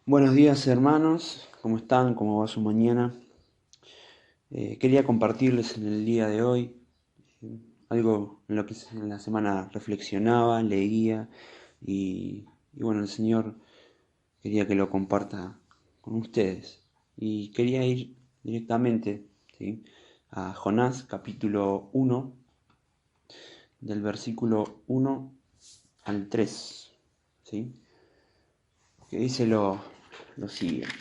Buenos días hermanos, ¿cómo están? ¿Cómo va su mañana? Quería compartirles en el día de hoy algo en lo que en la semana reflexionaba, leía y bueno, el Señor quería que lo comparta con ustedes. Y quería ir directamente, ¿sí?, a Jonás capítulo 1, del versículo 1 al 3, ¿sí?, que dice lo siguiente.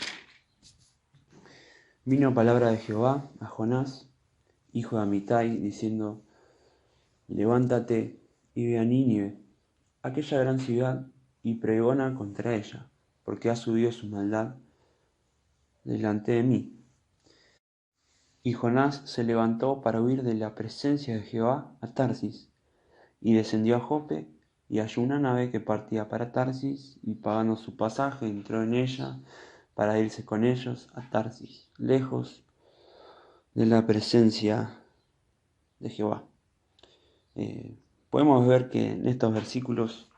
Vino palabra de Jehová a Jonás, hijo de Amitai, diciendo: Levántate y ve a Nínive, aquella gran ciudad, y pregona contra ella, porque ha subido su maldad delante de mí. Y Jonás se levantó para huir de la presencia de Jehová a Tarsis, y descendió a Jope, y halló una nave que partía para Tarsis, y pagando su pasaje entró en ella para irse con ellos a Tarsis, lejos de la presencia de Jehová. Eh, Podemos ver que en estos versículos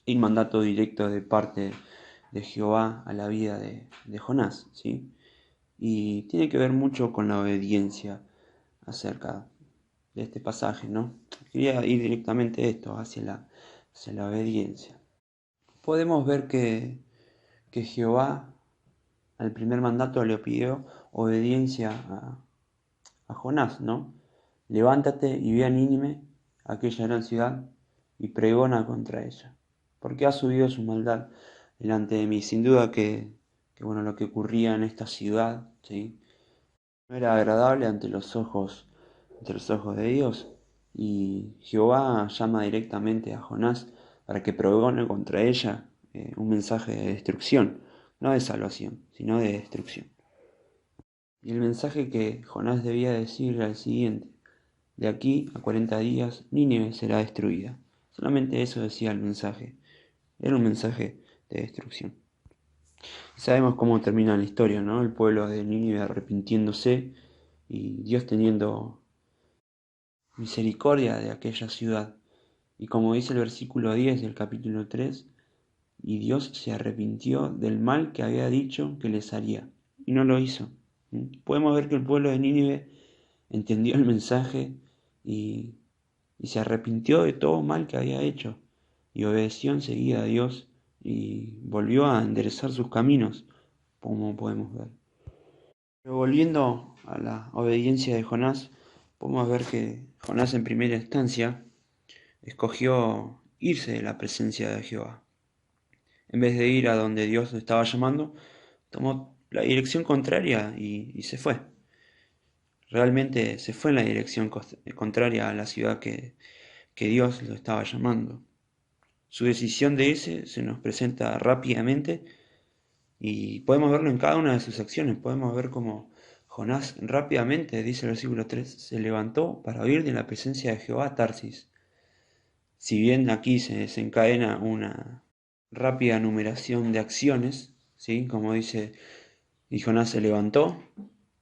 hay un mandato directo de parte de Jehová a la vida de Jonás, ¿sí? Y tiene que ver mucho con la obediencia acerca de este pasaje, ¿no? Quería ir directamente a esto, hacia la obediencia. Podemos ver que Jehová al primer mandato le pidió obediencia a Jonás, ¿no? Levántate y ve a Nínive, aquella gran ciudad, y pregona contra ella, porque ha subido su maldad delante de mí. Sin duda que bueno, lo que ocurría en esta ciudad, ¿sí?, no era agradable ante los ojos de Dios, y Jehová llama directamente a Jonás para que pregone contra ella un mensaje de destrucción, no de salvación, sino de destrucción. Y el mensaje que Jonás debía decir era el siguiente: de aquí a 40 días Nínive será destruida. Solamente eso decía el mensaje. Era un mensaje de destrucción. Sabemos cómo termina la historia, ¿no? El pueblo de Nínive arrepintiéndose y Dios teniendo misericordia de aquella ciudad. Y como dice el versículo 10 del capítulo 3, y Dios se arrepintió del mal que había dicho que les haría, y no lo hizo. Podemos ver que el pueblo de Nínive entendió el mensaje y, y se arrepintió de todo mal que había hecho, y obedeció enseguida a Dios y volvió a enderezar sus caminos, como podemos ver. Pero volviendo a la obediencia de Jonás, podemos ver que Jonás en primera instancia escogió irse de la presencia de Jehová. En vez de ir a donde Dios lo estaba llamando, tomó la dirección contraria y se fue. Realmente se fue en la dirección contraria a la ciudad que Dios lo estaba llamando. Su decisión de irse se nos presenta rápidamente y podemos verlo en cada una de sus acciones. Podemos ver cómo Jonás rápidamente, dice el versículo 3, se levantó para huir de la presencia de Jehová a Tarsis. Si bien aquí se desencadena una rápida numeración de acciones, ¿sí?, como dice, y Jonás se levantó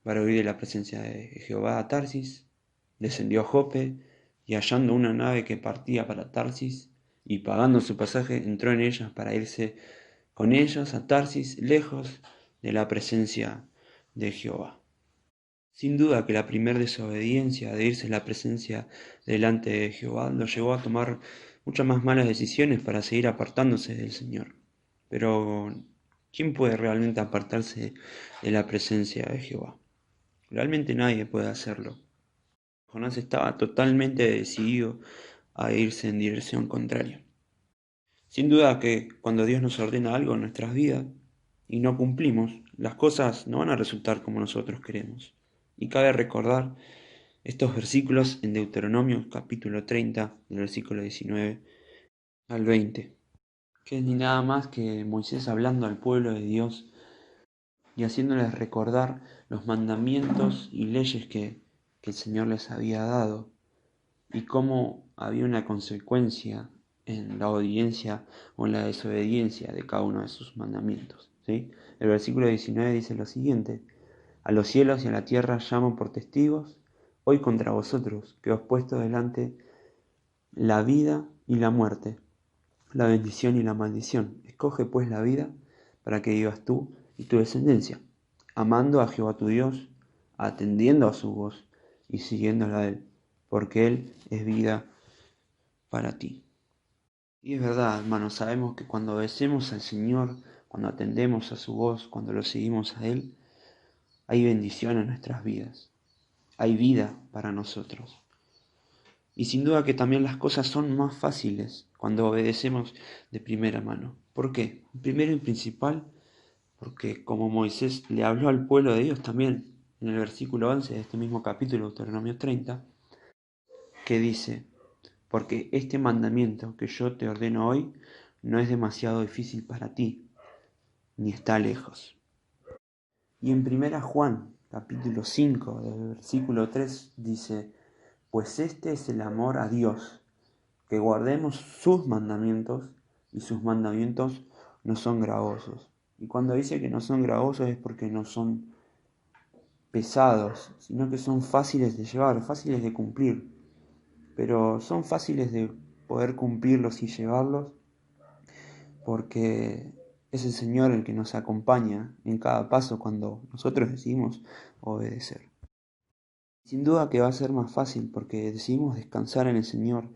para huir de la presencia de Jehová a Tarsis, descendió a Jope, y hallando una nave que partía para Tarsis, y pagando su pasaje, entró en ella para irse con ellos a Tarsis, lejos de la presencia de Jehová. Sin duda que la primer desobediencia de irse a la presencia delante de Jehová lo llevó a tomar muchas más malas decisiones para seguir apartándose del Señor. Pero, ¿quién puede realmente apartarse de la presencia de Jehová? Realmente nadie puede hacerlo. Jonás estaba totalmente decidido a irse en dirección contraria. Sin duda que cuando Dios nos ordena algo en nuestras vidas y no cumplimos, las cosas no van a resultar como nosotros queremos. Y cabe recordar estos versículos en Deuteronomio capítulo 30, del versículo 19 al 20, que es ni nada más que Moisés hablando al pueblo de Dios y haciéndoles recordar los mandamientos y leyes que el Señor les había dado, y cómo había una consecuencia en la obediencia o en la desobediencia de cada uno de sus mandamientos, ¿sí? El versículo 19 dice lo siguiente: a los cielos y a la tierra llamo por testigos hoy contra vosotros, que os he puesto delante la vida y la muerte, la bendición y la maldición. Escoge pues la vida para que vivas tú y tu descendencia, amando a Jehová tu Dios, atendiendo a su voz y siguiéndola a Él, porque Él es vida para ti. Y es verdad, hermanos, sabemos que cuando obedecemos al Señor, cuando atendemos a su voz, cuando lo seguimos a Él, hay bendición en nuestras vidas, hay vida para nosotros. Y sin duda que también las cosas son más fáciles cuando obedecemos de primera mano. ¿Por qué? Primero y principal, porque como Moisés le habló al pueblo de Dios también, en el versículo 11 de este mismo capítulo, Deuteronomio 30, que dice: porque este mandamiento que yo te ordeno hoy no es demasiado difícil para ti, ni está lejos. Y en primera Juan, capítulo 5, del versículo 3, dice: pues este es el amor a Dios, que guardemos sus mandamientos, y sus mandamientos no son gravosos. Y cuando dice que no son gravosos es porque no son pesados, sino que son fáciles de llevar, fáciles de cumplir. Pero son fáciles de poder cumplirlos y llevarlos porque es el Señor el que nos acompaña en cada paso cuando nosotros decidimos obedecer. Sin duda que va a ser más fácil porque decidimos descansar en el Señor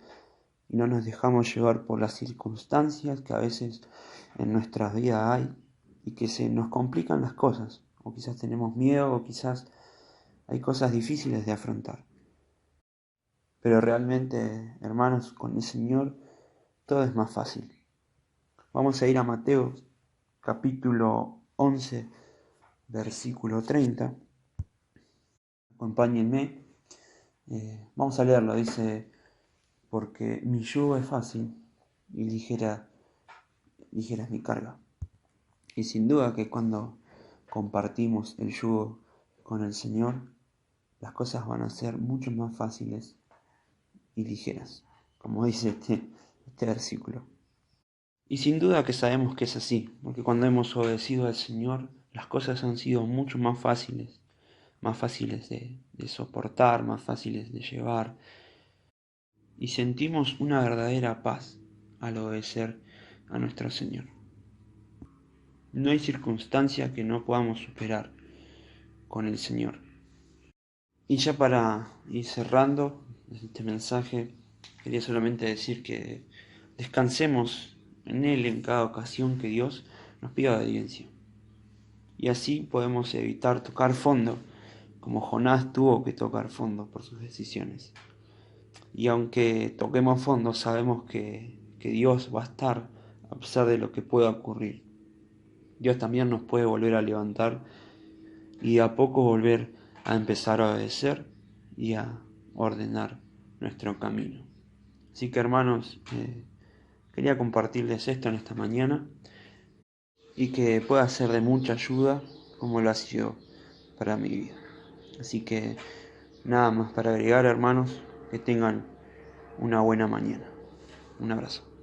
y no nos dejamos llevar por las circunstancias que a veces en nuestras vidas hay y que se nos complican las cosas, o quizás tenemos miedo, o quizás hay cosas difíciles de afrontar. Pero realmente, hermanos, con el Señor todo es más fácil. Vamos a ir a Mateo capítulo 11, versículo 30. Acompáñenme. Vamos a leerlo. Dice: porque mi yugo es fácil y ligera es mi carga. Y sin duda que cuando compartimos el yugo con el Señor, las cosas van a ser mucho más fáciles y ligeras, como dice este versículo. Y sin duda que sabemos que es así, porque cuando hemos obedecido al Señor, las cosas han sido mucho más fáciles de soportar, más fáciles de llevar, y sentimos una verdadera paz al obedecer a nuestro Señor. No hay circunstancia que no podamos superar con el Señor. Y ya para ir cerrando este mensaje, quería solamente decir que descansemos en Él en cada ocasión que Dios nos pida obediencia. Y así podemos evitar tocar fondo, como Jonás tuvo que tocar fondo por sus decisiones. Y aunque toquemos fondo, sabemos que Dios va a estar a pesar de lo que pueda ocurrir. Dios también nos puede volver a levantar y a poco volver a empezar a obedecer y a ordenar nuestro camino. Así que, hermanos, quería compartirles esto en esta mañana y que pueda ser de mucha ayuda como lo ha sido para mi vida. Así que nada más para agregar, hermanos, que tengan una buena mañana. Un abrazo.